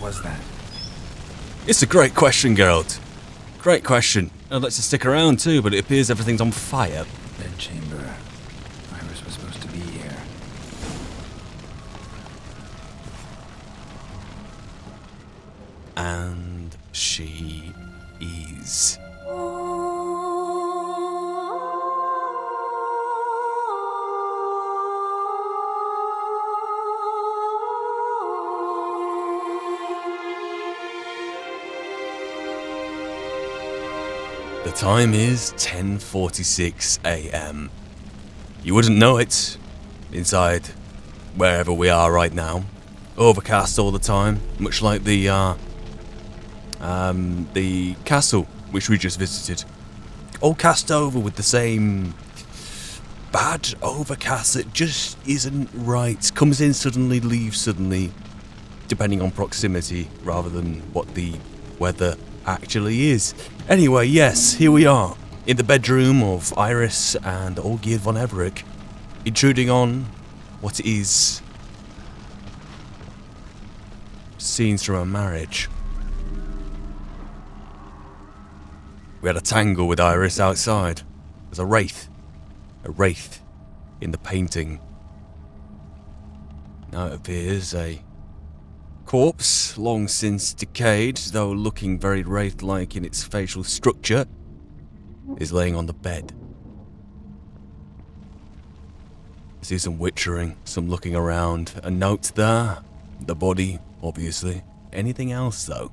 was that? It's a great question, Geralt. Great question. I'd like to stick around too, but it appears everything's on fire. Bedchamber. Iris was supposed to be here. And she is. The time is 10:46 a.m. You wouldn't know it inside wherever we are right now. Overcast all the time, much like the castle which we just visited. All cast over with the same bad overcast that just isn't right. Comes in suddenly, leaves suddenly, depending on proximity rather than what the weather actually is. Anyway, yes, here we are, in the bedroom of Iris and Olgierd von Everec, intruding on what is scenes from a marriage. We had a tangle with Iris outside. There's a wraith in the painting. Now it appears a corpse, long since decayed, though looking very wraith-like in its facial structure, is laying on the bed. I see some witchering, some looking around, a note there, the body, obviously. Anything else, though?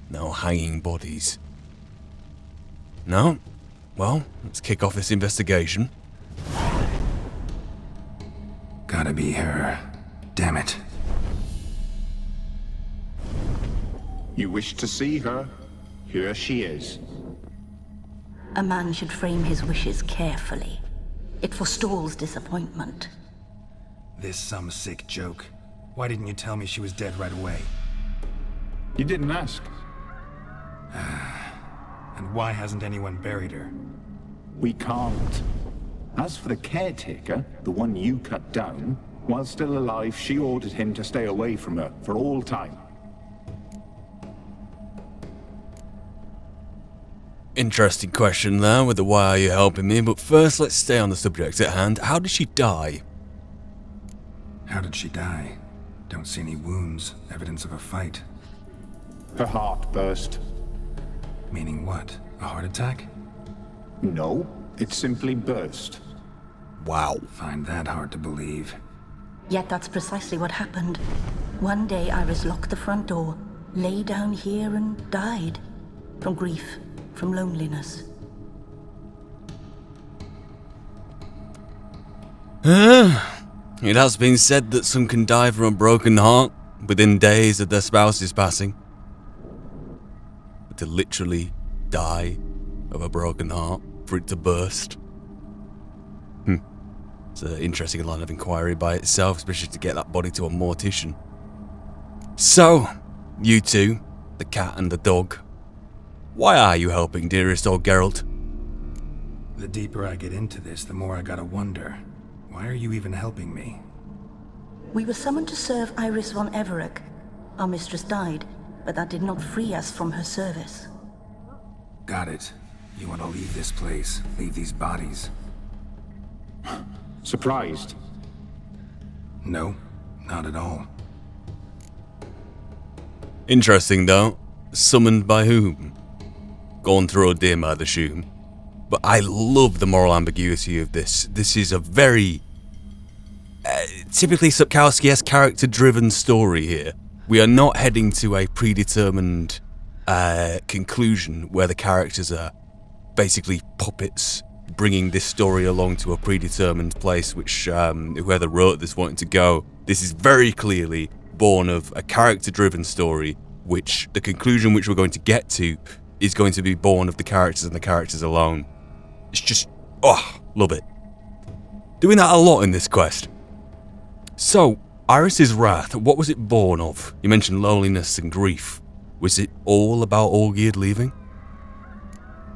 No hanging bodies. No? Well, let's kick off this investigation. Gotta be her. Damn it. You wish to see her? Here she is. A man should frame his wishes carefully. It forestalls disappointment. This some sick joke. Why didn't you tell me she was dead right away? You didn't ask. And why hasn't anyone buried her? We can't. As for the caretaker, the one you cut down, while still alive, she ordered him to stay away from her for all time. Interesting question there with the why are you helping me, but first let's stay on the subject at hand. How did she die? How did she die? Don't see any wounds, evidence of a fight. Her heart burst. Meaning what? A heart attack? No, it simply burst. Wow. Find that hard to believe. Yet that's precisely what happened. One day Iris locked the front door, lay down here and died. From grief, from loneliness. It has been said that some can die from a broken heart within days of their spouse's passing. But to literally die of a broken heart, for it to burst. It's an interesting line of inquiry by itself, especially to get that body to a mortician. So, you two, the cat and the dog, why are you helping, dearest old Geralt? The deeper I get into this, the more I gotta wonder. Why are you even helping me? We were summoned to serve Iris von Everec. Our mistress died, but that did not free us from her service. Got it. You want to leave this place, leave these bodies. Surprised? No, not at all. Interesting though. Summoned by whom? Gone through a dim, I'd assume. But I love the moral ambiguity of this. This is a very typically Sapkowski-esque character-driven story here. We are not heading to a predetermined conclusion where the characters are basically puppets bringing this story along to a predetermined place which whoever wrote this wanted to go. This is very clearly born of a character-driven story which the conclusion which we're going to get to is going to be born of the characters and the characters alone. It's just, love it. Doing that a lot in this quest. So, Iris's wrath, what was it born of? You mentioned loneliness and grief. Was it all about Olgierd leaving?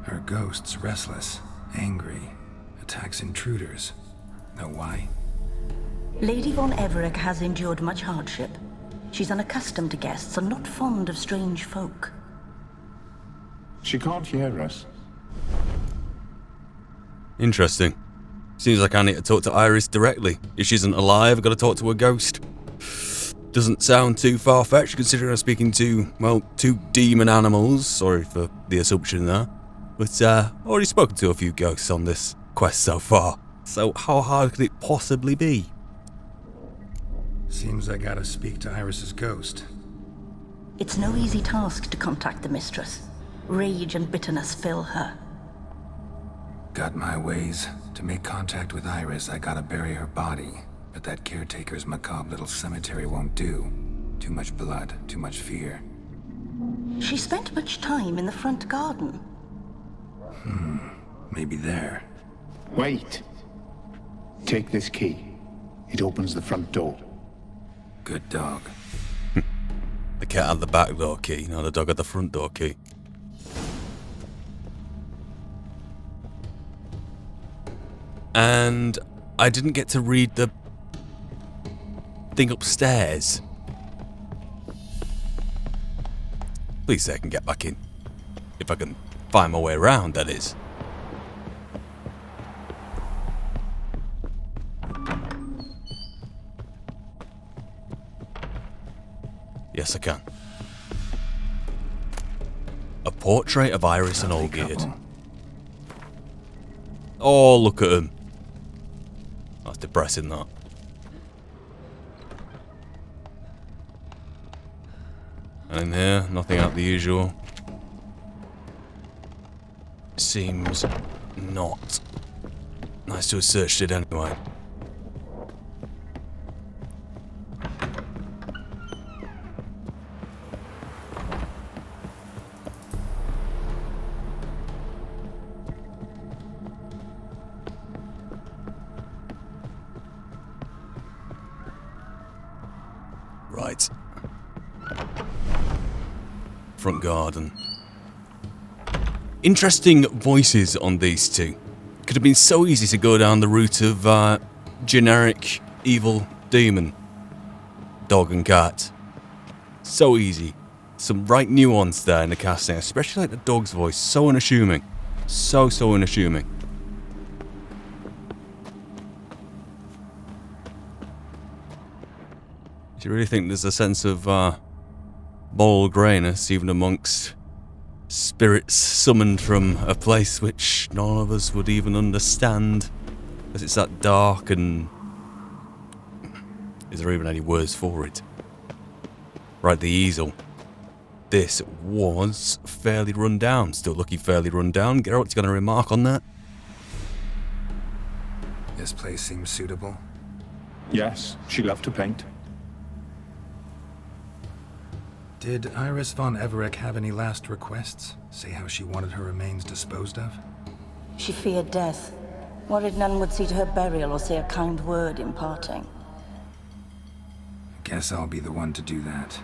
Her ghost's restless, angry, attacks intruders. Know why? Lady von Everett has endured much hardship. She's unaccustomed to guests and not fond of strange folk. She can't hear us. Interesting. Seems like I need to talk to Iris directly. If she isn't alive, I've got to talk to a ghost. Doesn't sound too far-fetched considering I'm speaking to, well, two demon animals. Sorry for the assumption there. But already spoken to a few ghosts on this quest so far. So how hard could it possibly be? Seems I gotta speak to Iris's ghost. It's no easy task to contact the mistress. Rage and bitterness fill her. Got my ways. To make contact with Iris, I gotta bury her body. But that caretaker's macabre little cemetery won't do. Too much blood, too much fear. She spent much time in the front garden. Maybe there. Wait. Take this key. It opens the front door. Good dog. The cat had the back door key, now the dog had the front door key. And I didn't get to read the thing upstairs. Please say I can get back in. If I can find my way around, that is. Yes, I can. A portrait of Iris and Lovely Olgierd. couple. Oh, look at him. That's depressing, that. And in here, nothing out the usual. Seems not. Nice to have searched it anyway. Right. Front garden. Interesting voices on these two. Could have been so easy to go down the route of generic evil demon. Dog and cat. So easy. Some right nuance there in the casting, especially like the dog's voice. So unassuming. So unassuming. Do you really think there's a sense of moral greyness even amongst spirits summoned from a place which none of us would even understand? Because it's that dark and... Is there even any words for it? Right, the easel. This was fairly run down. Still looking fairly run down. Geralt's got a remark on that? This place seems suitable. Yes, she loved to paint. Did Iris von Everett have any last requests? Say how she wanted her remains disposed of? She feared death. Worried none would see to her burial or say a kind word in parting. Guess I'll be the one to do that.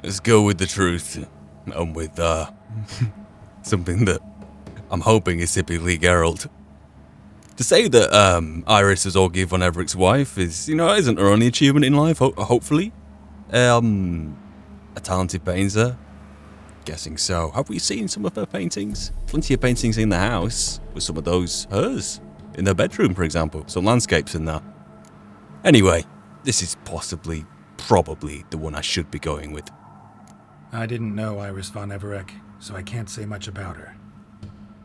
Let's go with the truth, and with something that I'm hoping is typically Geralt. To say that Iris is Olgierd von Everett's wife is, isn't her only achievement in life, hopefully. A talented painter? Guessing so. Have we seen some of her paintings? Plenty of paintings in the house. Were some of those hers? In her bedroom, for example. Some landscapes in there. Anyway, this is probably the one I should be going with. I didn't know Iris von Everett, so I can't say much about her.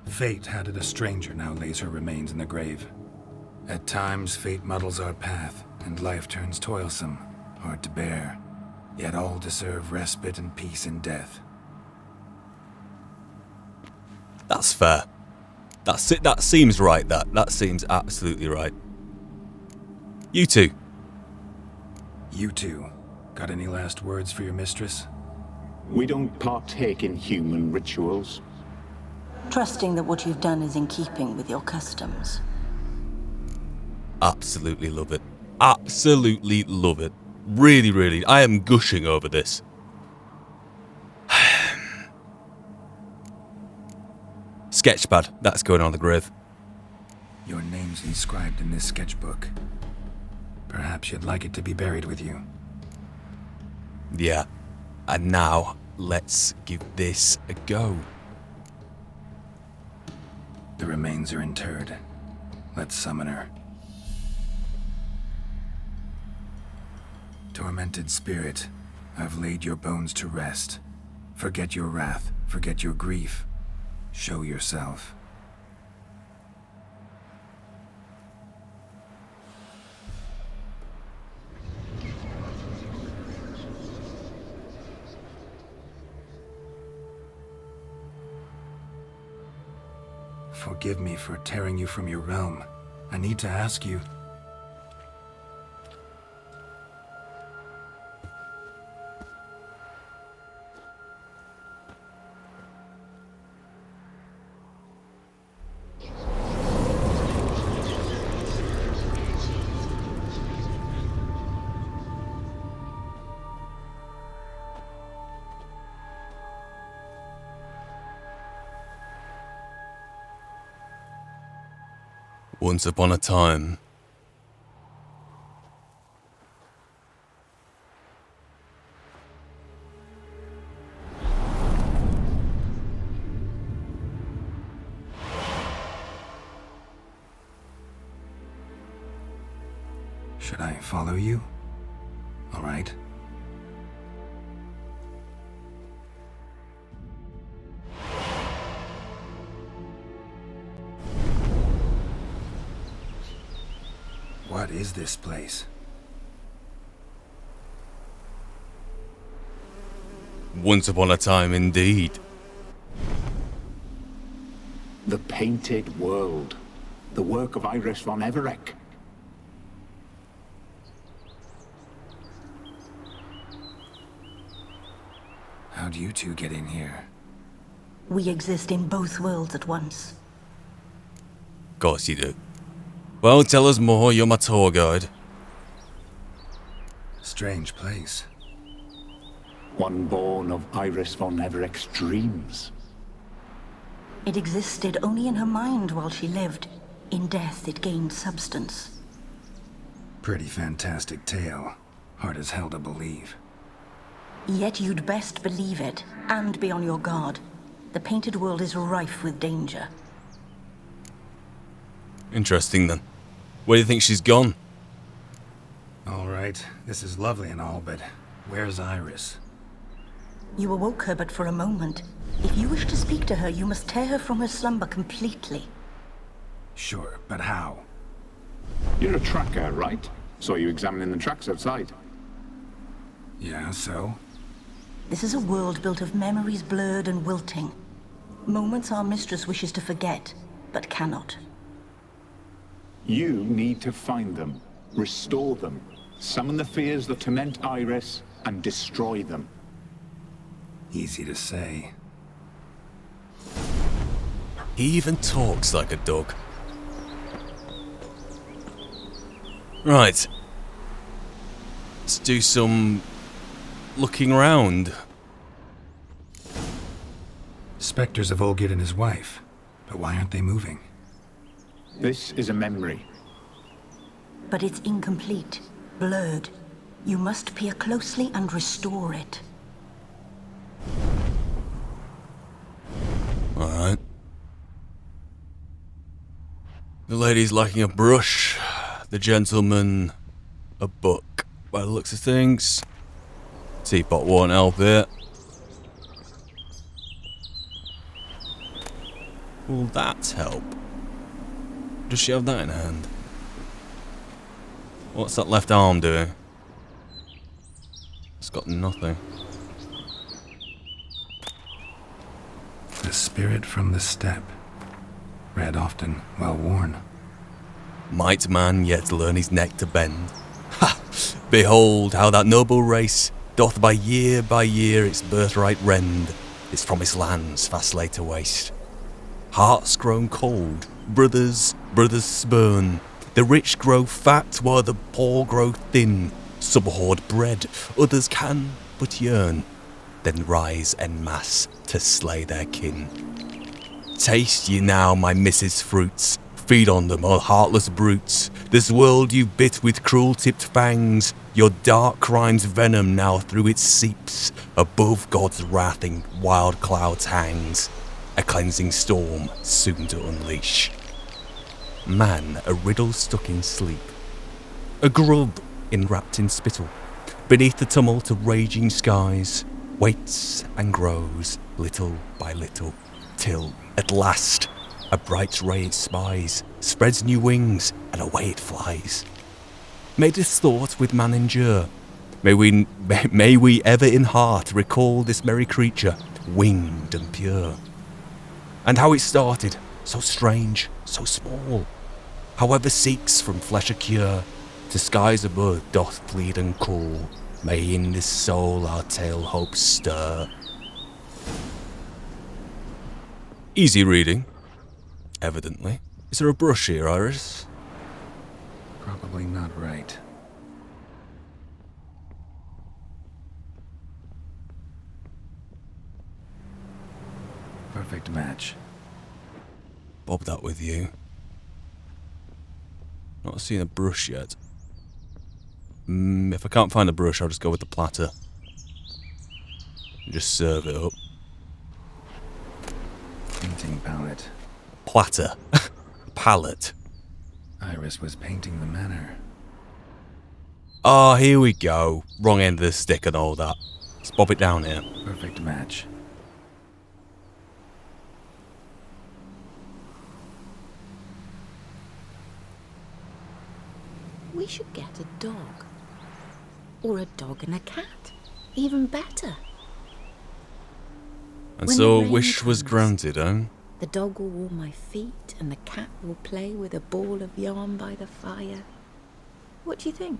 Fate had it a stranger now lays her remains in the grave. At times, fate muddles our path, and life turns toilsome, hard to bear. Yet all deserve respite and peace in death. That's fair. That's it. That seems right, that seems absolutely right. You two. You two, got any last words for your mistress? We don't partake in human rituals. trusting that what you've done is in keeping with your customs. Absolutely love it. Absolutely love it. Really, really. I am gushing over this. Sketchpad. That's going on the grave. Your name's inscribed in this sketchbook. Perhaps you'd like it to be buried with you. Yeah. And now, let's give this a go. The remains are interred. Let's summon her. Tormented spirit, I've laid your bones to rest. Forget your wrath, forget your grief. Show yourself. Forgive me for tearing you from your realm. I need to ask you. Once upon a time. Should I follow you? All right. What is this place? Once upon a time, indeed. The Painted World. The work of Iris von Everec. How'd you two get in here? We exist in both worlds at once. Of course you do. Well, tell us more. You're my tour guide. Strange place. One born of Iris von Everec's dreams. It existed only in her mind while she lived. In death, it gained substance. Pretty fantastic tale. Hard as hell to believe. Yet you'd best believe it, and be on your guard. The Painted World is rife with danger. Interesting then. Where do you think she's gone? All right, this is lovely and all, but where's Iris? You awoke her but for a moment. If you wish to speak to her, you must tear her from her slumber completely. Sure, but how? You're a tracker, right? Saw you examining the tracks outside. Yeah, so? This is a world built of memories blurred and wilting. Moments our mistress wishes to forget, but cannot. You need to find them, restore them, summon the fears that torment Iris, and destroy them. Easy to say. He even talks like a dog. Right. Let's do some looking around. Spectres of Olgid and his wife. But why aren't they moving? This is a memory. But it's incomplete, blurred. You must peer closely and restore it. Alright. The lady's lacking a brush. The gentleman a book. By the looks of things. Teapot won't help it. Will that help? Does she have that in her hand? What's that left arm doing? It's got nothing. The spirit from the steppe. Read often, well worn. Might man yet learn his neck to bend? Ha! Behold how that noble race doth by year its birthright rend, its promised lands fast lay to waste. Hearts grown cold, brothers spurn. The rich grow fat while the poor grow thin. Some hoard bread, others can but yearn, then rise en masse to slay their kin. Taste ye now my missus' fruits, feed on them, all heartless brutes. This world you bit with cruel-tipped fangs, your dark crime's venom now through its seeps, above God's wrath in wild clouds hangs, a cleansing storm soon to unleash. Man, a riddle stuck in sleep, a grub enwrapped in spittle, beneath the tumult of raging skies, waits and grows little by little, till, at last, a bright ray it spies, spreads new wings, and away it flies. May this thought with man endure. May we ever in heart recall this merry creature, winged and pure. And how it started, so strange, so small, however seeks from flesh a cure, to skies above doth plead and call. May in this soul our tale hope stir. Easy reading, evidently. Is there a brush here, Iris? Probably not right. Perfect match. Bob that with you. Not seen a brush yet. If I can't find a brush, I'll just go with the platter. And just serve it up. Painting palette. Platter. Palette. Iris was painting the manor. Oh, here we go. Wrong end of the stick and all that. Let's bob it down here. Perfect match. We should get a dog. Or a dog and a cat. Even better. And When so the rain wish was comes, granted, eh? The dog will warm my feet and the cat will play with a ball of yarn by the fire. What do you think?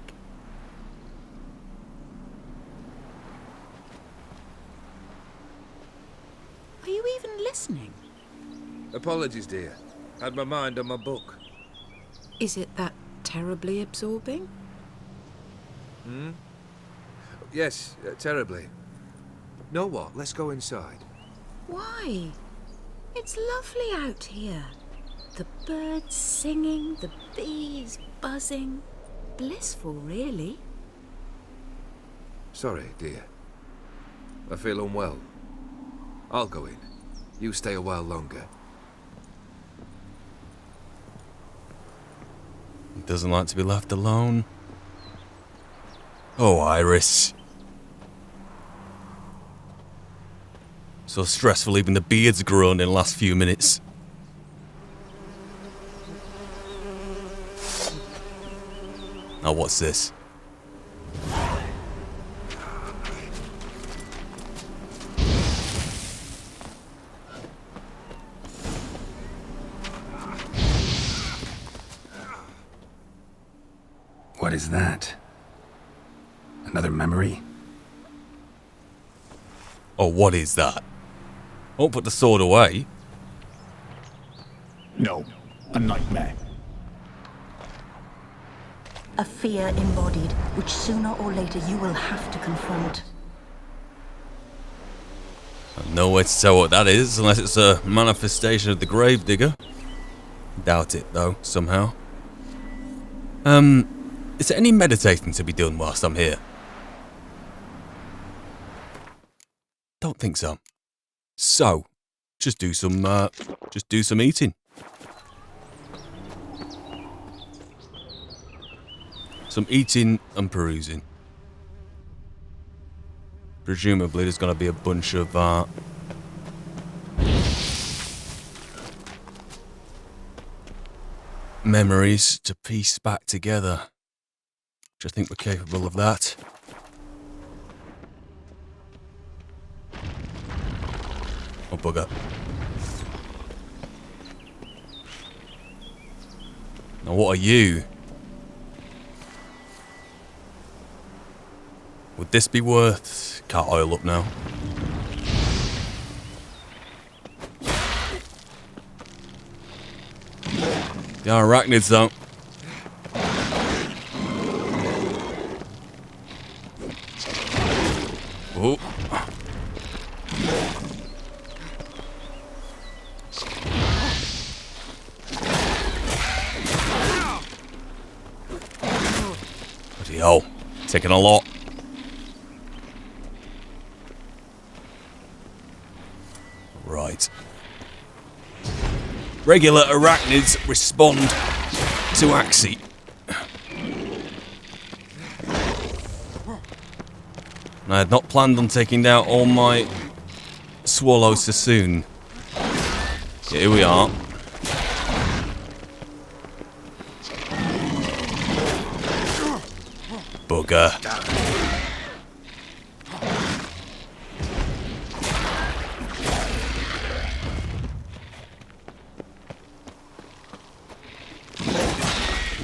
Are you even listening? Apologies, dear. Had my mind on my book. Is it that terribly absorbing? Yes, terribly. Know what? Let's go inside. Why? It's lovely out here. The birds singing, the bees buzzing. Blissful, really. Sorry, dear. I feel unwell. I'll go in. You stay a while longer. Doesn't like to be left alone. Oh, Iris. So stressful even the beard's grown in the last few minutes. Now what's this? What is that? Another memory? Oh, what is that? Don't put the sword away. No, a nightmare. A fear embodied, which sooner or later you will have to confront. I've no way to tell what that is, unless it's a manifestation of the gravedigger. Doubt it, though, somehow. Is there any meditating to be done whilst I'm here? Don't think so. So, just do some eating. Some eating and perusing. Presumably there's gonna be a bunch of memories to piece back together. Which I think we're capable of that. Oh, bugger. Now what are you? Would this be worth... Can't oil up now. The arachnids, though. Oh. Bloody hell. Taking a lot. Right. Regular arachnids respond to Axie. I had not planned on taking down all my swallows so soon. Here we are. Bugger.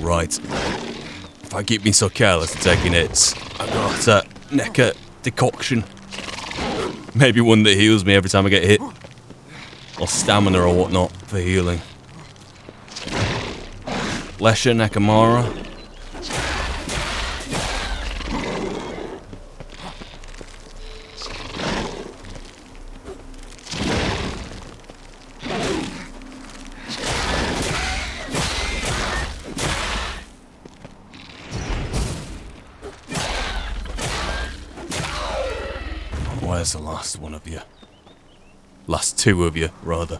Right. If I keep being so careless and taking hits, I've got a neck a decoction. Maybe one that heals me every time I get hit. Or stamina or whatnot for healing. Lesha Nakamura. Where's the last one of you? Last two of you, rather.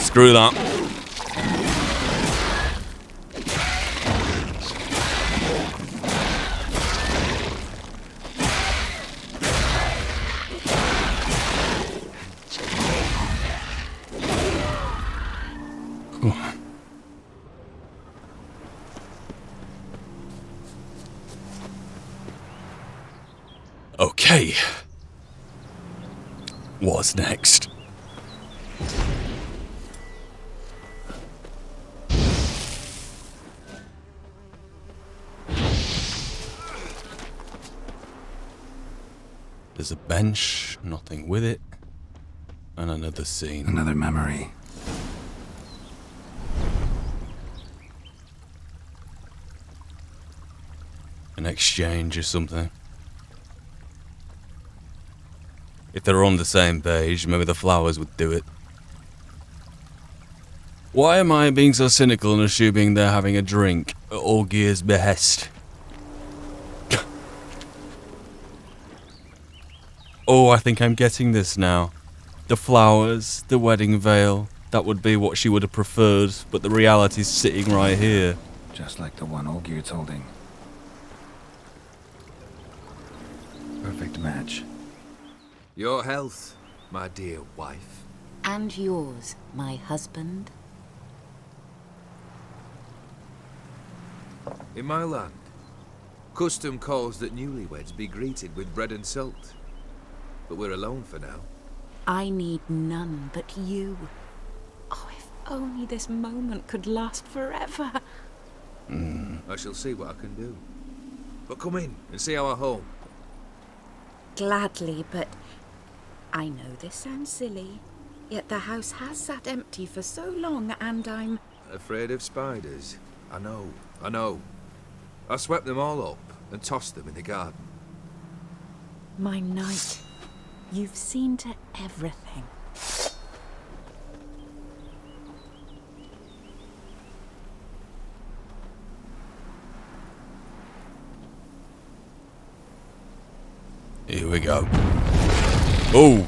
Screw that. Okay. What's next? There's a bench, nothing with it, and another scene. Another memory. An exchange or something. If they're on the same page, maybe the flowers would do it. Why am I being so cynical and assuming they're having a drink at Orgir's behest? Oh, I think I'm getting this now. The flowers, the wedding veil, that would be what she would have preferred, but the reality's sitting right here. Just like the one Olgir's holding. Perfect match. Your health, my dear wife. And yours, my husband. In my land, custom calls that newlyweds be greeted with bread and salt. But we're alone for now. I need none but you. Oh, if only this moment could last forever. I shall see what I can do. But come in and see our home. Gladly, but I know this sounds silly, yet the house has sat empty for so long and I'm... Afraid of spiders? I know. I swept them all up and tossed them in the garden. My knight, you've seen to everything. Here we go. Oh!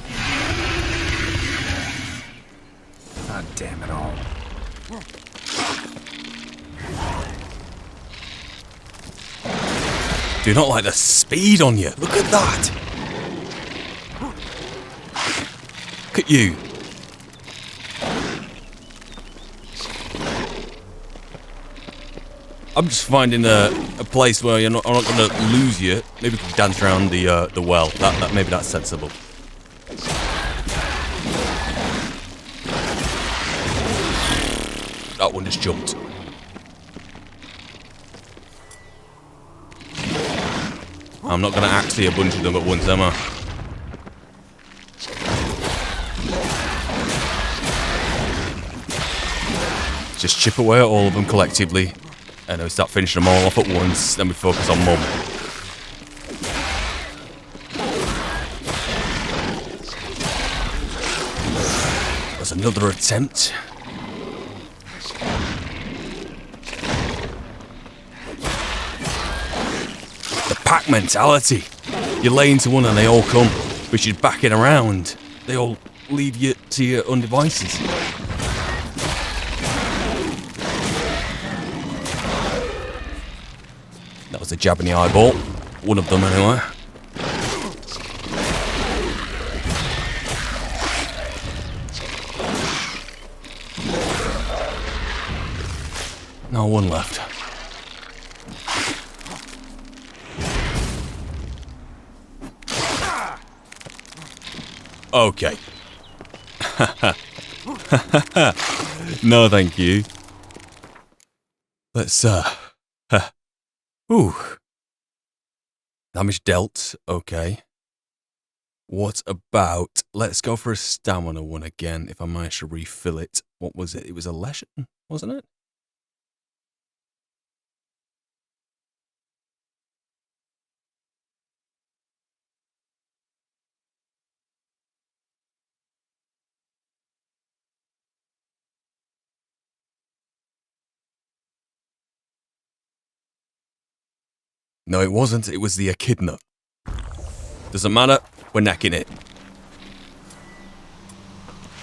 God damn it all. Do not like the speed on you. Look at that! Look at you. I'm just finding a place where I'm not going to lose you. Maybe we can dance around the well. Maybe that's sensible. That one just jumped. I'm not going to actually a bunch of them at once, am I? Just chip away at all of them collectively, and then we start finishing them all off at once, then we focus on Mum. There's another attempt. The pack mentality. You lay into one and they all come, but you're backing around. They all leave you to your own devices. That was a jab in the eyeball. One of them, anyway. No, one left. Okay. No, thank you. Let's, ooh. Damage dealt. Okay. What about... Let's go for a stamina one again, if I manage to refill it. What was it? It was a lesion, wasn't it? No, it wasn't. It was the echidna. Doesn't matter. We're necking it.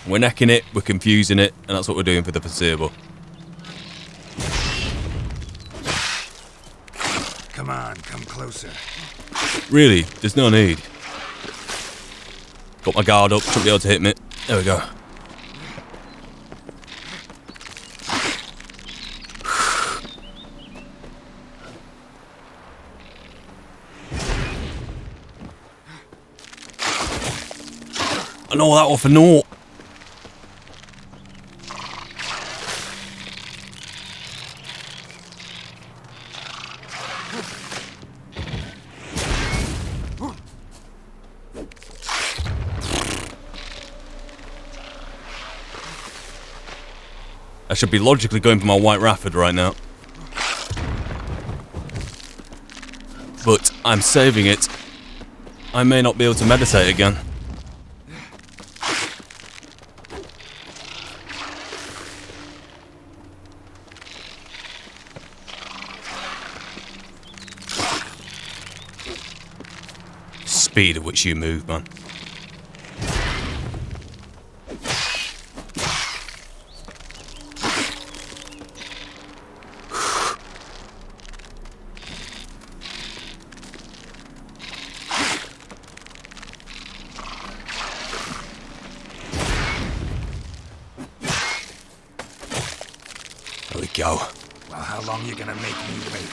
We're necking it. We're confusing it. And that's what we're doing for the foreseeable. Come on, come closer. Really? There's no need. Got my guard up. Shouldn't be able to hit me. There we go. I know that one for naught. I should be logically going for my white Rafford right now. But I'm saving it. I may not be able to meditate again. Speed at which you move, man. There we go. Well, how long are you gonna make me wait?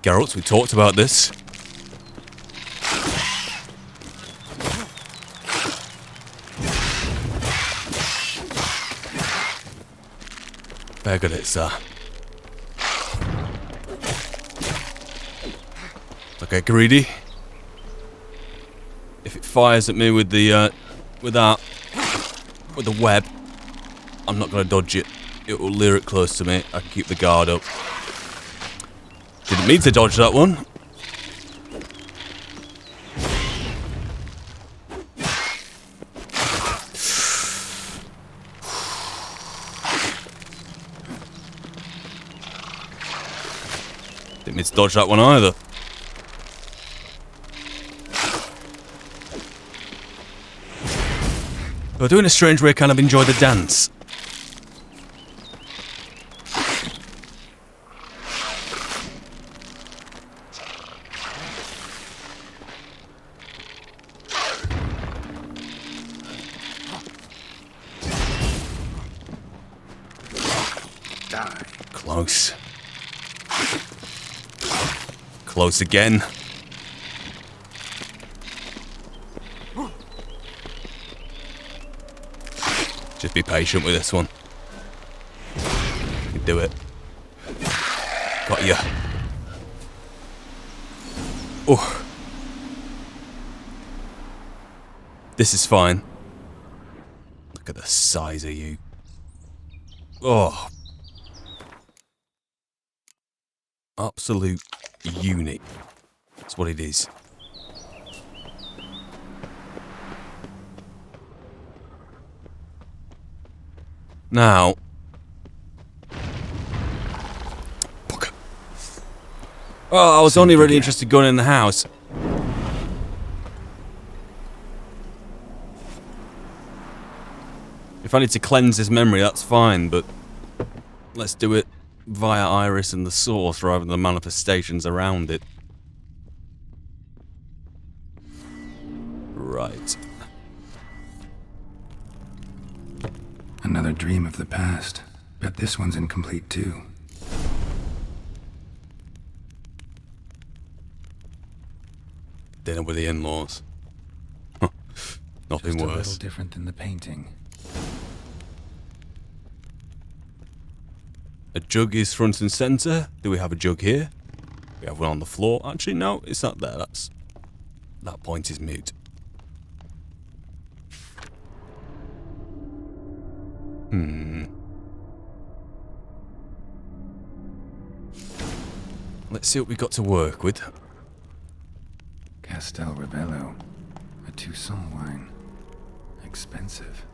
Geralt, we talked about this. Very good at sir. Okay, greedy. If it fires at me with the with the web, I'm not gonna dodge it. It will lure it close to me. I can keep the guard up. Didn't mean to dodge that one. Didn't mean to dodge that one either. But doing a strange way, kind of enjoy the dance. Close. Close again. Just be patient with this one. You can do it. Got you. Oh. This is fine. Look at the size of you. Oh. Absolute unit. That's what it is. Now. Fuck. Oh, I was only really interested in going in the house. If I need to cleanse his memory, that's fine, but let's do it via Iris and the source rather than the manifestations around it. Right. Another dream of the past. Bet this one's incomplete too. Dinner with the in-laws. Nothing Just a worse. little different than the painting. A jug is front and centre. Do we have a jug here? We have one on the floor. Actually, no, it's not there. That point is moot. Let's see what we got to work with. Castel Rebello. A Toussaint wine. Expensive.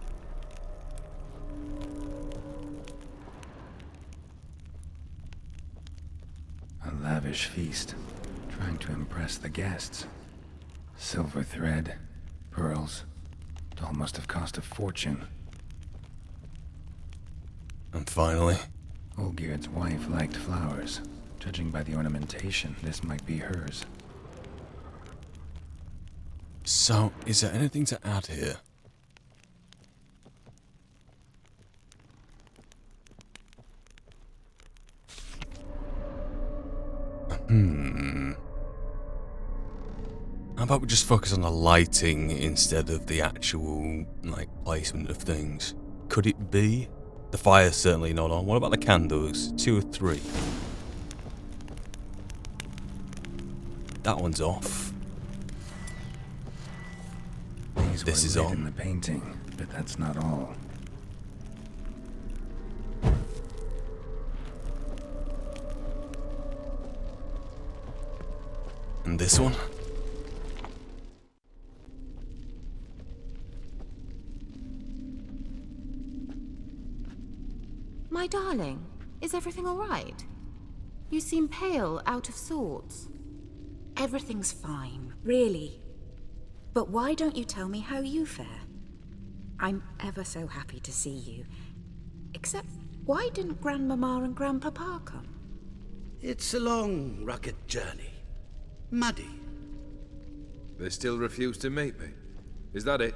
A lavish feast. Trying to impress the guests. Silver thread. Pearls. It all must have cost a fortune. And finally, Olgierd's wife liked flowers. Judging by the ornamentation, this might be hers. so is there anything to add here? How about we just focus on the lighting instead of the actual, placement of things? Could it be? The fire's certainly not on. What about the candles? 2 or 3? That one's off. These This were is lit on. in the painting, but that's not all. And this one? My darling, is everything all right? You seem pale, out of sorts. Everything's fine, really. But why don't you tell me how you fare? I'm ever so happy to see you. Except, why didn't Grandmama and Grandpapa come? It's a long, rugged journey. Muddy. They still refuse to meet me. Is that it?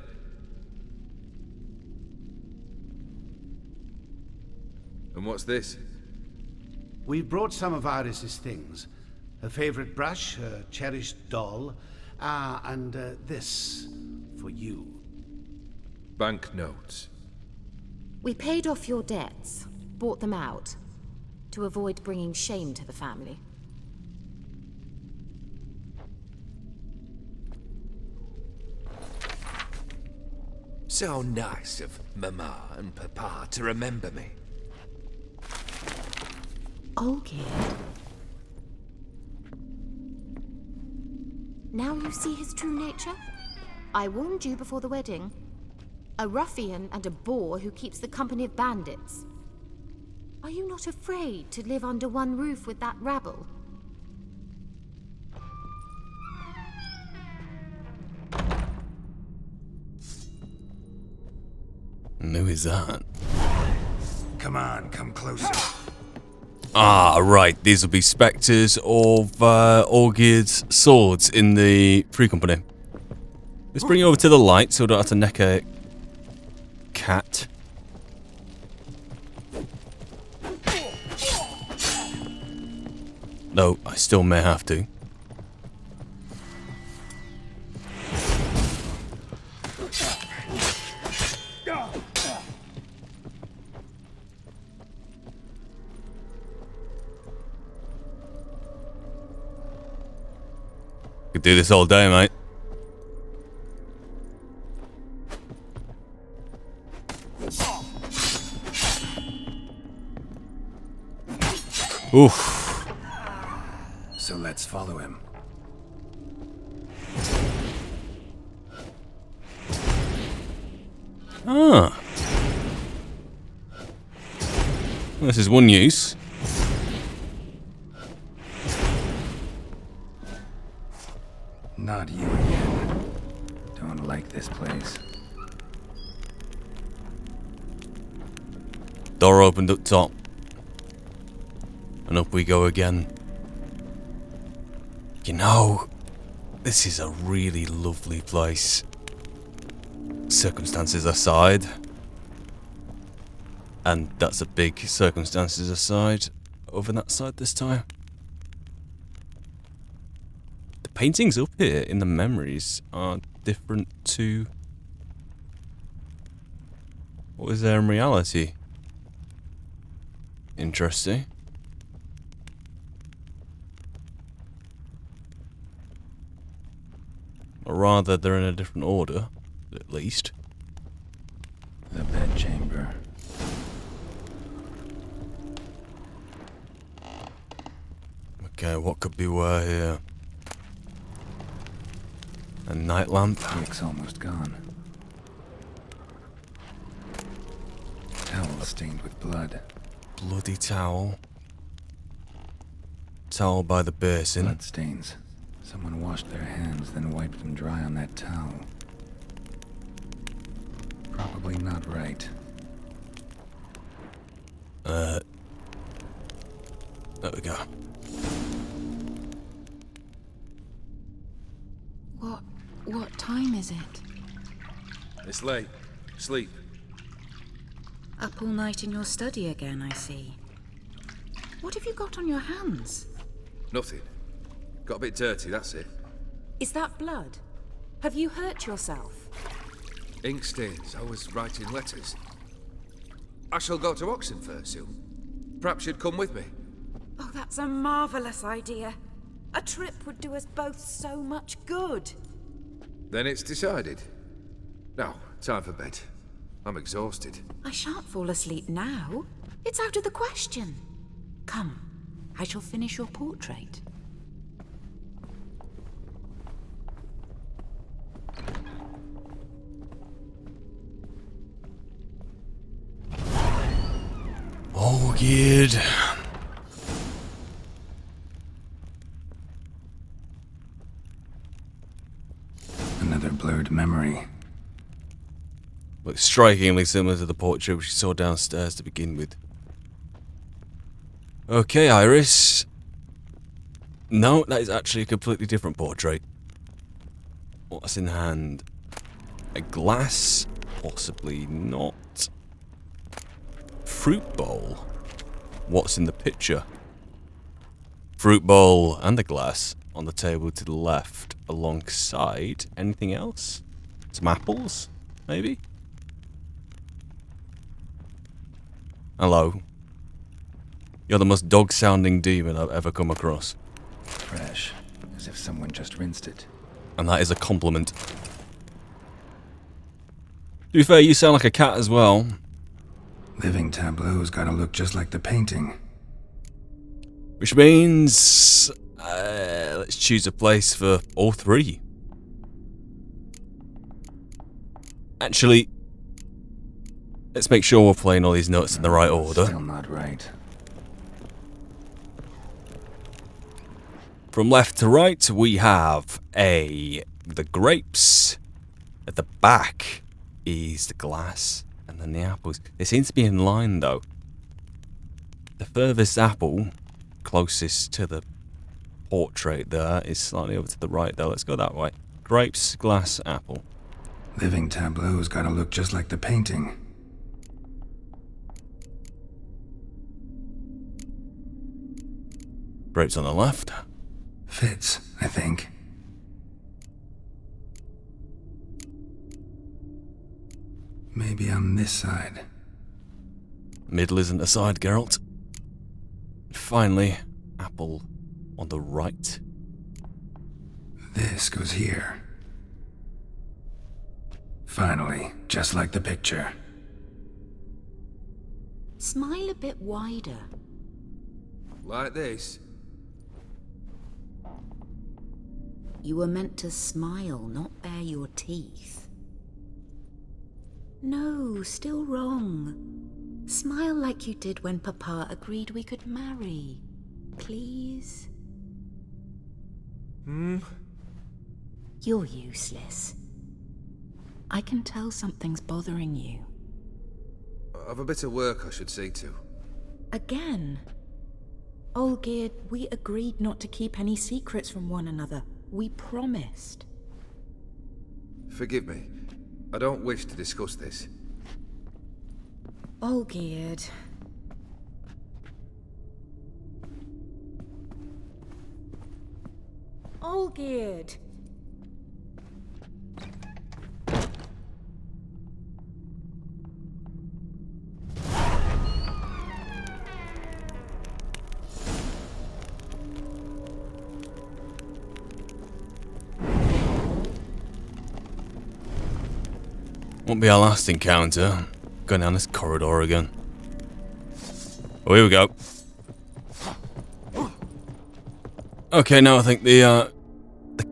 And what's this? We brought some of Iris's things. Her favorite brush, her cherished doll, and this for you. Banknotes. We paid off your debts, bought them out, to avoid bringing shame to the family. So nice of Mama and Papa to remember me. Olgierd. Now you see his true nature? I warned you before the wedding. A ruffian and a boor who keeps the company of bandits. Are you not afraid to live under one roof with that rabble? And who is that? Come on, come closer. Ah, right. These will be spectres of Olgierd's swords in the Free Company. Let's bring it over to the light so we don't have to neck a cat. No, I still may have to. Could do this all day, mate. Oof. So let's follow him. Ah. This is one use. Not you again. Don't like this place. Door opened up top. And up we go again. You know, this is a really lovely place. Circumstances aside. And that's a big circumstances aside over that side this time. The paintings up here in the memories are different to what was there in reality. Interesting. Or rather, they're in a different order, at least. The bedchamber. Okay, what could be where here? A night lamp. Wick's almost gone. Towel stained with blood. Bloody towel. Towel by the basin. Blood stains. Someone washed their hands, then wiped them dry on that towel. Probably not right. There we go. What time is it? It's late. Sleep. Up all night in your study again, I see. What have you got on your hands? Nothing. Got a bit dirty, that's it. Is that blood? Have you hurt yourself? Ink stains. I was writing letters. I shall go to Oxenfurt soon. Perhaps you'd come with me. Oh, that's a marvellous idea. A trip would do us both so much good. Then it's decided. Now, time for bed. I'm exhausted. I shan't fall asleep now. It's out of the question. Come, I shall finish your portrait. Oh, good. Another blurred memory. Looks strikingly similar to the portrait which you saw downstairs to begin with. Okay, Iris. No, that is actually a completely different portrait. What's in hand? A glass? Possibly not. Fruit bowl? What's in the picture? Fruit bowl and a glass on the table to the left alongside anything else? Some apples, maybe? Hello. You're the most dog-sounding demon I've ever come across. Fresh. As if someone just rinsed it. And that is a compliment. To be fair, you sound like a cat as well. Living tableau's gotta look just like the painting. Which means... let's choose a place for all three. Actually, let's make sure we're playing all these notes in the right order. Still not right. From left to right, we have the grapes. At the back is the glass, and then the apples. They seem to be in line, though. The furthest apple, closest to the portrait there, is slightly over to the right, though. Let's go that way. Grapes, glass, apple. Living tableau's gotta look just like the painting. Grapes on the left. Fits, I think. Maybe on this side. Middle isn't a side, Geralt. Finally, apple on the right. This goes here. Finally, just like the picture. Smile a bit wider. Like this? You were meant to smile, not bare your teeth. No, still wrong. Smile like you did when Papa agreed we could marry. Please? You're useless. I can tell something's bothering you. I've a bit of work I should see to. Again? Olgierd, we agreed not to keep any secrets from one another. We promised. Forgive me. I don't wish to discuss this. Olgierd. Olgierd! Won't be our last encounter. Going down this corridor again. Oh, here we go. Okay, now I think the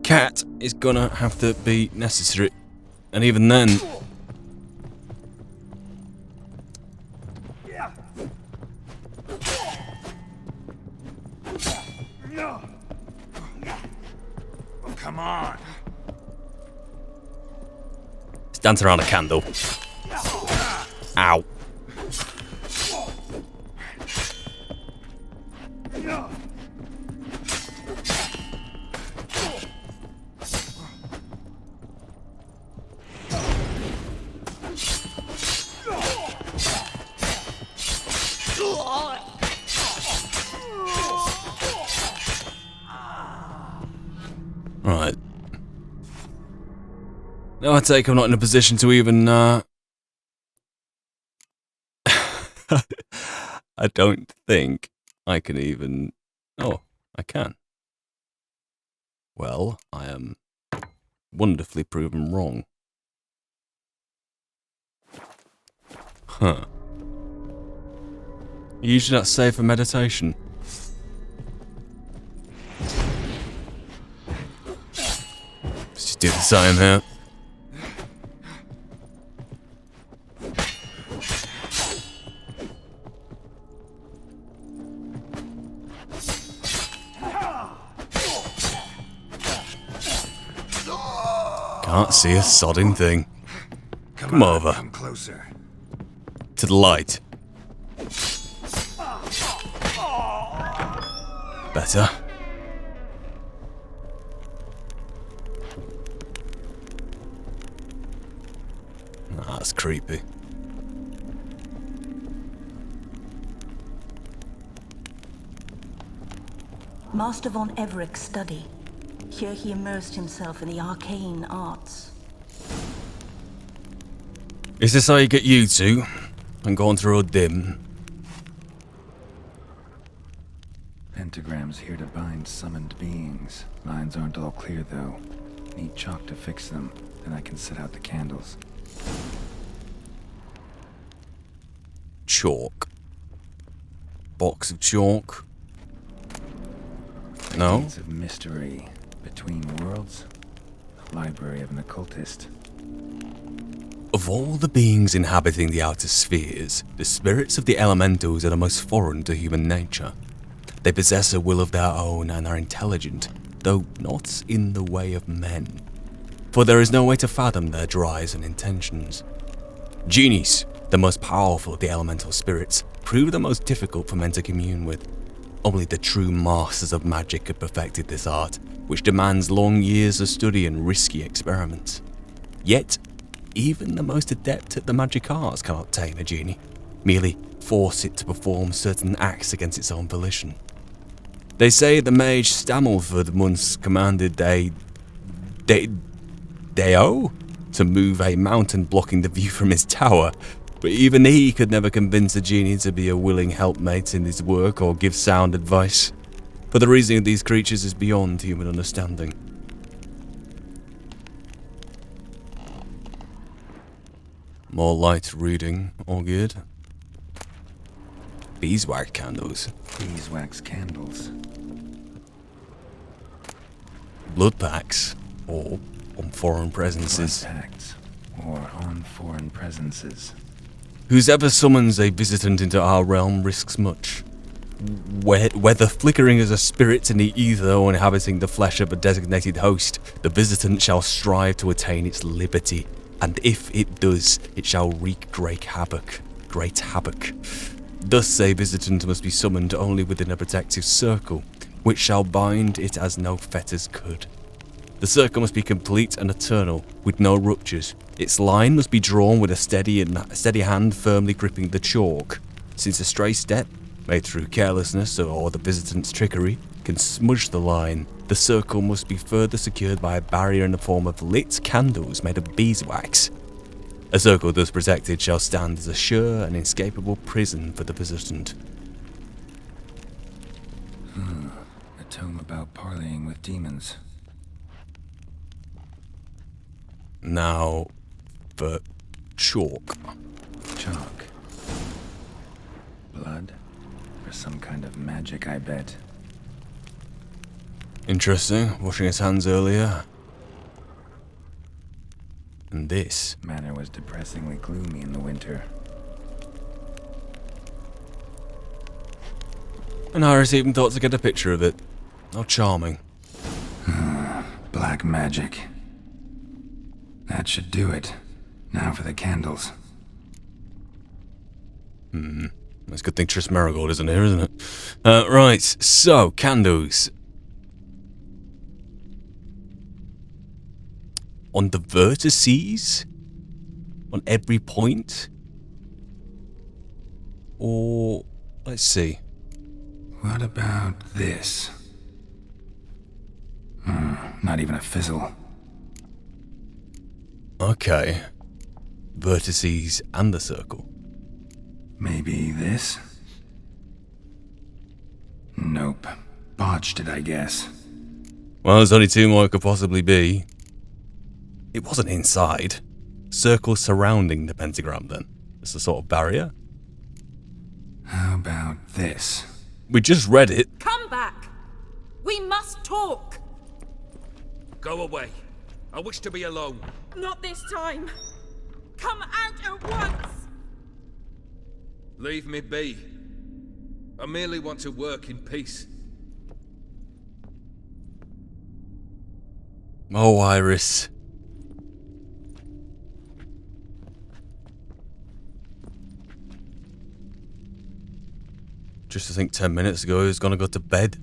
cat is gonna have to be necessary. And even then... Come on. Dance around a candle. Ow. Right. No, I take I'm not in a position to even, I don't think I can even... Oh, I can. Well, I am wonderfully proven wrong. Huh. Usually that's safe for meditation. Let's just do the same here. Can't see a sodding thing. Come on, over. Come closer. To the light. Better. That's creepy. Master von Everett's study. Here he immersed himself in the arcane arts. Is this how you get you two? And going through a dim? Pentagrams here to bind summoned beings. Lines aren't all clear though. Need chalk to fix them, then I can set out the candles. Chalk. Box of chalk. No? Paintings of mystery. Between worlds. Library of an occultist. Of all the beings inhabiting the outer spheres, the spirits of the elementals are the most foreign to human nature. They possess a will of their own and are intelligent, though not in the way of men. For there is no way to fathom their drives and intentions. Genies, the most powerful of the elemental spirits, prove the most difficult for men to commune with. Only the true masters of magic have perfected this art, which demands long years of study and risky experiments. Yet, even the most adept at the magic arts cannot tame a genie, merely force it to perform certain acts against its own volition. They say the mage Stammelford once commanded Deo to move a mountain blocking the view from his tower, but even he could never convince a genie to be a willing helpmate in his work or give sound advice, for the reasoning of these creatures is beyond human understanding. More light reading, all good. Beeswax candles. Beeswax candles. Blood packs. Or on foreign presences. Blood pacts. Or on foreign presences. Whoever summons a visitant into our realm risks much. Whether flickering as a spirit in the ether or inhabiting the flesh of a designated host, the visitant shall strive to attain its liberty, and if it does, it shall wreak great havoc. Thus a visitant must be summoned only within a protective circle, which shall bind it as no fetters could. The circle must be complete and eternal, with no ruptures. Its line must be drawn with a steady hand firmly gripping the chalk, since a stray step, made through carelessness or the visitant's trickery, can smudge the line. The circle must be further secured by a barrier in the form of lit candles made of beeswax. A circle thus protected shall stand as a sure and inescapable prison for the visitant. A tome about parleying with demons. Now, for chalk. Chalk. Blood? For some kind of magic, I bet. Interesting, washing his hands earlier. And this. Manor was depressingly gloomy in the winter. And Iris even thought to get a picture of it. How charming. Black magic. That should do it. Now for the candles. That's a good thing Tris Marigold isn't here, isn't it? Right, so, candles. On the vertices? On every point? Or, let's see. What about this? Not even a fizzle. Okay. Vertices and the circle. Maybe this? Nope. Botched it, I guess. Well, there's only two more it could possibly be. It wasn't inside. Circle surrounding the pentagram, then. It's a sort of barrier. How about this? We just read it. Come back! We must talk! Go away. I wish to be alone. Not this time! Come out at once! Leave me be. I merely want to work in peace. Oh, Iris. Just to think 10 minutes ago he was gonna go to bed.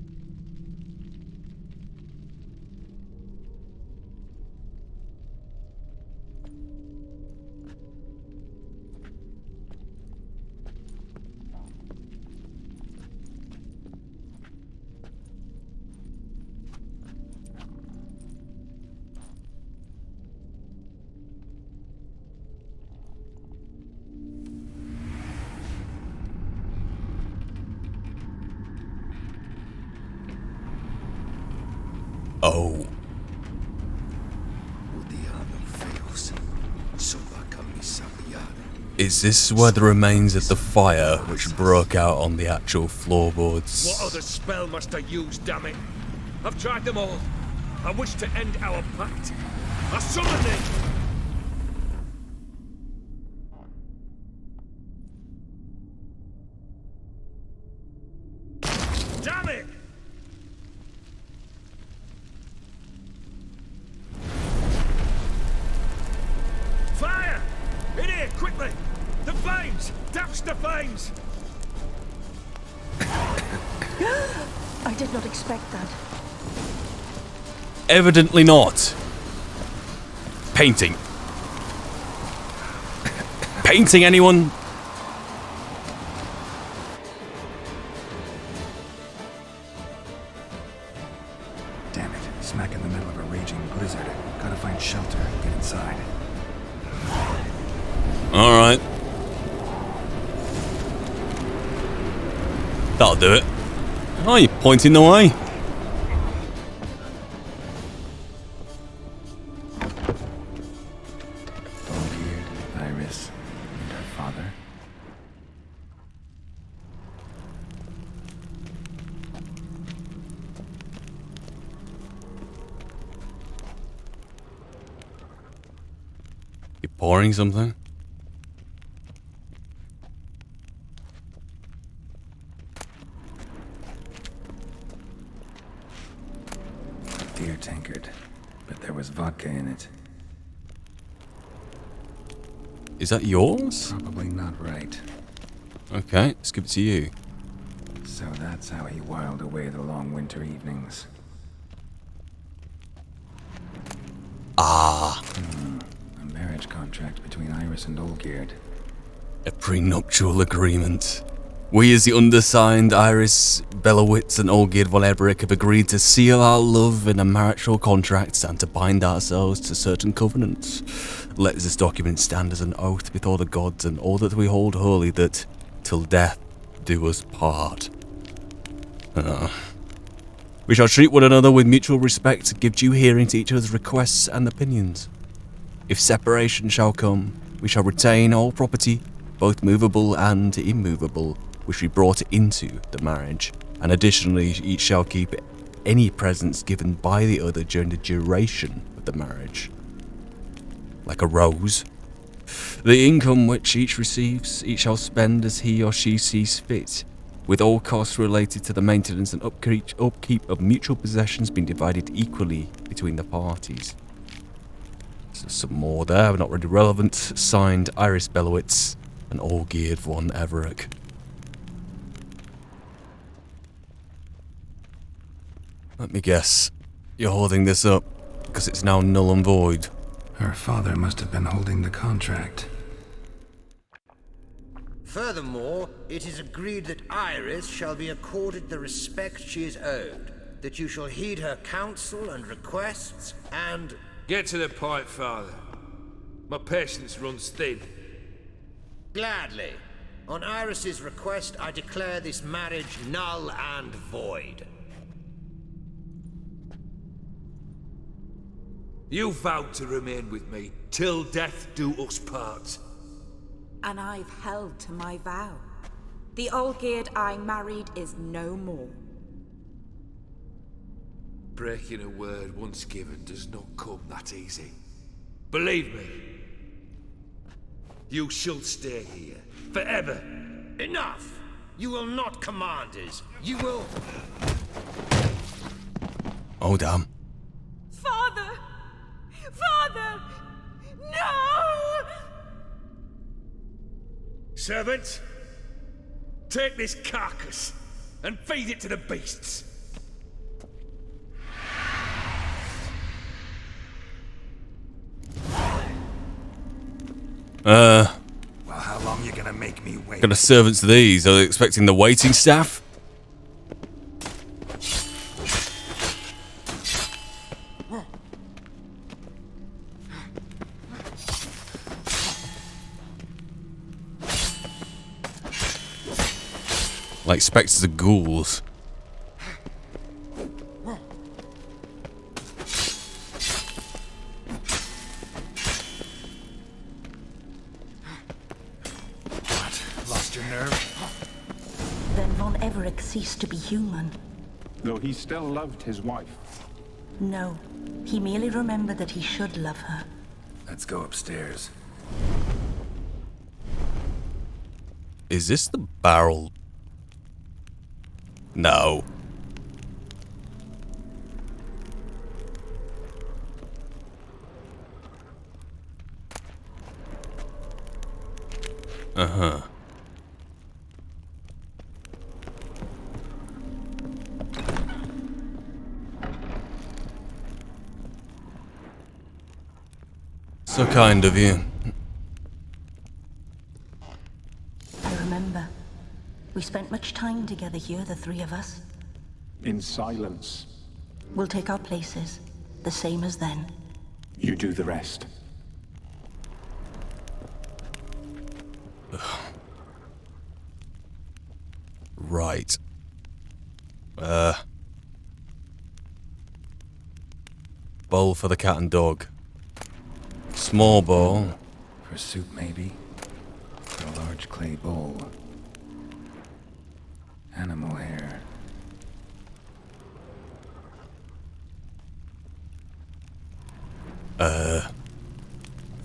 Oh. Is this where the remains of the fire which broke out on the actual floorboards? What other spell must I use, damn it? I've tried them all. I wish to end our pact. I summon it! Damn it! Fire! In here, quickly! The flames! Douse the flames! I did not expect that. Evidently not. Painting. Painting, anyone? Damn it. Smack in the middle of a raging blizzard. Gotta find shelter. Get inside. Alright. That'll do it. Oh, you're pointing the way. Bone-beard, Iris, Pouring something? Beer tankard, but there was vodka in it. Is that yours? Probably not right. Okay, let's give it to you. So that's how he whiled away the long winter evenings. Ah, A marriage contract between Iris and Olgierd. a prenuptial agreement. We as the undersigned Iris Belowitz and Olgierd von Eberick have agreed to seal our love in a marital contract and to bind ourselves to certain covenants. Let this document stand as an oath before the gods and all that we hold holy, that till death do us part. We shall treat one another with mutual respect, give due hearing to each other's requests and opinions. If separation shall come, we shall retain all property, both movable and immovable, which we brought into the marriage, and additionally each shall keep any presents given by the other during the duration of the marriage. Like a rose. The income which each receives, each shall spend as he or she sees fit, with all costs related to the maintenance and upkeep of mutual possessions being divided equally between the parties. So some more there, but not really relevant. Signed, Iris Belowitz and Olgierd von Everick. Let me guess, you're holding this up because it's now null and void. Her father must have been holding the contract. Furthermore, it is agreed that Iris shall be accorded the respect she is owed, that you shall heed her counsel and requests, and... Get to the point, Father. My patience runs thin. Gladly. On Iris's request, I declare this marriage null and void. You vowed to remain with me till death do us part. And I've held to my vow. The Olgierd I married is no more. Breaking a word once given does not come that easy. Believe me. You shall stay here, forever. Enough! You will not command us. You will... Oh damn. Father! Father! No! Servant, take this carcass and feed it to the beasts. Well, how long you gonna make me wait? Got a servants these. Are they expecting the waiting staff? Like spectres of ghouls. Lost your nerve? Then von Everick ceased to be human. Though he still loved his wife. No, he merely remembered that he should love her. Let's go upstairs. Is this the barrel? No. Uh-huh. So kind of you. I remember. We spent much time together here, the three of us. In silence. We'll take our places, the same as then. You do the rest. Right. Bowl for the cat and dog. Small bowl. For soup, maybe? For a large clay bowl. Animal hair.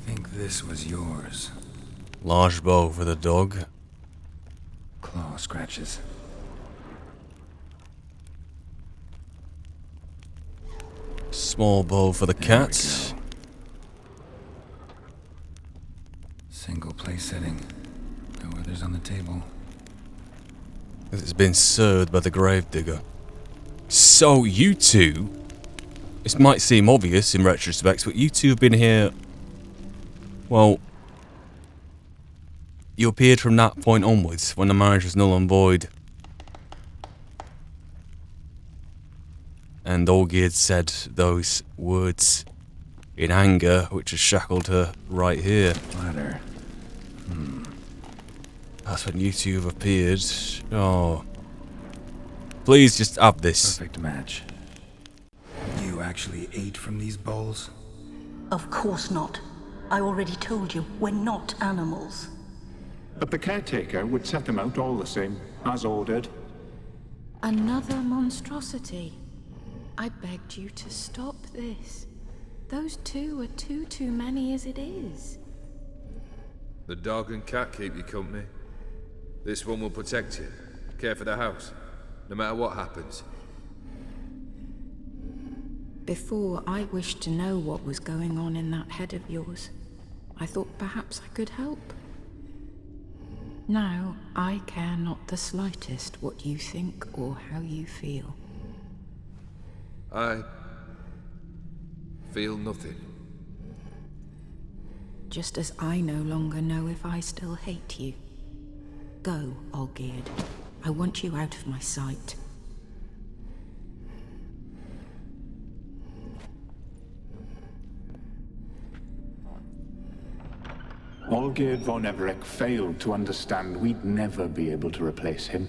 Think this was yours. Large bow for the dog. Claw scratches. Small bow for the There we cat. go. Single place setting. No others on the table. It's been served by the gravedigger. So you two, this might seem obvious in retrospect, but you two have been here. Well, you appeared from that point onwards when the marriage was null and void. And Olgierd said those words in anger, which has shackled her right here. Ladder. That's when you two have appeared. Oh. Please just have this. Perfect match. You actually ate from these bowls? Of course not. I already told you, we're not animals. But the caretaker would set them out all the same, as ordered. Another monstrosity. I begged you to stop this. Those two are too many as it is. The dog and cat keep you company. This one will protect you, care for the house, no matter what happens. Before, I wished to know what was going on in that head of yours. I thought perhaps I could help. Now, I care not the slightest what you think or how you feel. I feel nothing. Just as I no longer know if I still hate you. Go, Olgierd. I want you out of my sight. Olgierd von Everec failed to understand we'd never be able to replace him.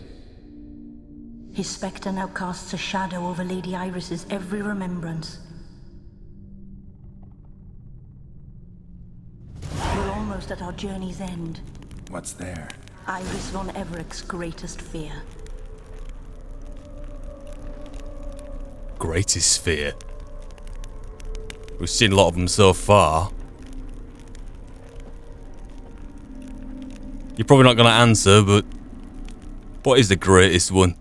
His spectre now casts a shadow over Lady Iris's every remembrance. We're almost at our journey's end. What's there? Iris von Everec's greatest fear. Greatest fear. We've seen a lot of them so far. You're probably not going to answer, but what is the greatest one?